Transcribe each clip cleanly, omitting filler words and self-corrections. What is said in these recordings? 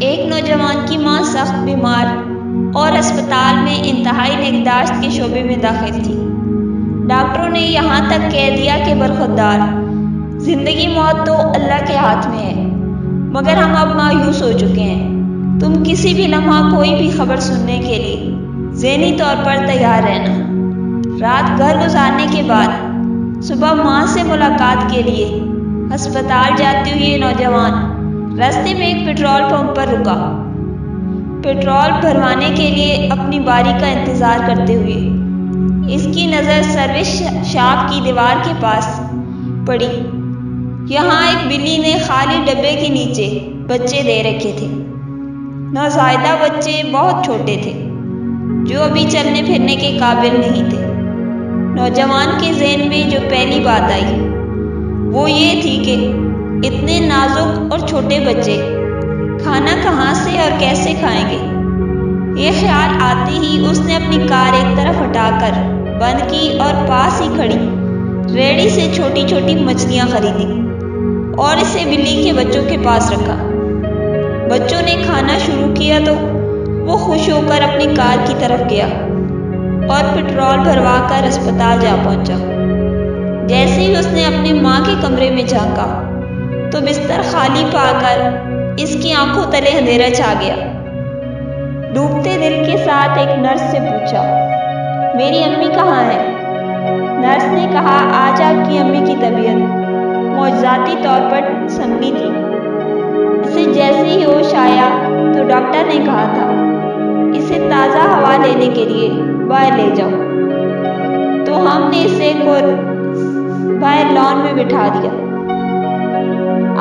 ایک نوجوان کی ماں سخت بیمار اور اسپتال میں انتہائی نگہداشت کے شعبے میں داخل تھی۔ ڈاکٹروں نے یہاں تک کہہ دیا کہ برخوردار، زندگی موت تو اللہ کے ہاتھ میں ہے، مگر ہم اب مایوس ہو چکے ہیں۔ تم کسی بھی لمحہ کوئی بھی خبر سننے کے لیے ذہنی طور پر تیار رہنا۔ رات گھر گزارنے کے بعد صبح ماں سے ملاقات کے لیے ہسپتال جاتے ہوئے یہ نوجوان راستے میں ایک پیٹرول پمپ پر رکا۔ پیٹرول بھروانے کے لیے اپنی باری کا انتظار کرتے ہوئے اس کی نظر سروس شاپ کی دیوار کے پاس پڑی۔ یہاں ایک بلی نے خالی ڈبے کے نیچے بچے دے رکھے تھے۔ نوزائیدہ بچے بہت چھوٹے تھے، جو ابھی چلنے پھرنے کے قابل نہیں تھے۔ نوجوان کے ذہن میں جو پہلی بات آئی وہ یہ تھی کہ اتنے نازک اور چھوٹے بچے کھانا کہاں سے اور کیسے کھائیں گے۔ یہ خیال آتے ہی اس نے اپنی کار ایک طرف ہٹا کر بند کی اور پاس ہی کھڑی ریڑھی سے چھوٹی چھوٹی مچھلیاں خریدی اور اسے بلی کے بچوں کے پاس رکھا۔ بچوں نے کھانا شروع کیا تو وہ خوش ہو کر اپنی کار کی طرف گیا اور پیٹرول بھروا کر اسپتال جا پہنچا۔ جیسے ہی اس نے اپنی ماں کے کمرے میں جھانکا تو بستر خالی پا کر اس کی آنکھوں تلے اندھیرا چھا گیا۔ ڈوبتے دل کے ساتھ ایک نرس سے پوچھا، میری امی کہاں ہے؟ نرس نے کہا، آج آپ کی امی کی طبیعت معجزاتی طور پر سنبھلی تھی۔ اسے جیسے ہی ہوش آیا تو ڈاکٹر نے کہا تھا اسے تازہ ہوا لینے کے لیے باہر لے جاؤ، تو ہم نے اسے باہر لان میں بٹھا دیا۔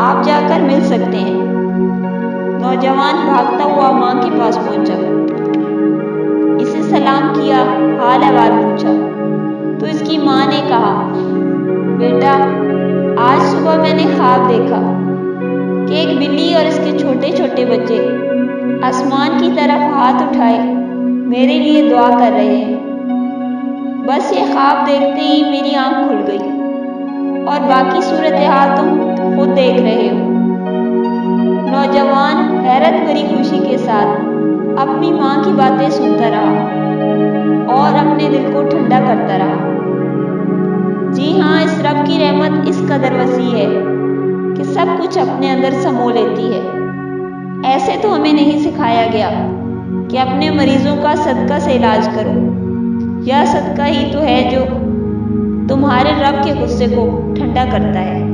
آپ جا کر مل سکتے ہیں۔ نوجوان بھاگتا ہوا ماں کے پاس پہنچا، اسے سلام کیا، حال احوال پوچھا تو اس کی ماں نے کہا، بیٹا، آج صبح میں نے خواب دیکھا کہ ایک بلی اور اس کے چھوٹے چھوٹے بچے آسمان کی طرف ہاتھ اٹھائے میرے لیے دعا کر رہے ہیں۔ بس یہ خواب دیکھتے ہی میری آنکھ کھل گئی اور باقی صورتحال تم خود دیکھ رہے ہو۔ نوجوان حیرت بھری خوشی کے ساتھ اپنی ماں کی باتیں سنتا رہا اور اپنے دل کو ٹھنڈا کرتا رہا۔ جی ہاں، اس رب کی رحمت اس قدر وسیع ہے کہ سب کچھ اپنے اندر سمو لیتی ہے۔ ایسے تو ہمیں نہیں سکھایا گیا کہ اپنے مریضوں کا صدقہ سے علاج کرو۔ یہ صدقہ ہی تو ہے جو تمہارے رب کے غصے کو ٹھنڈا کرتا ہے۔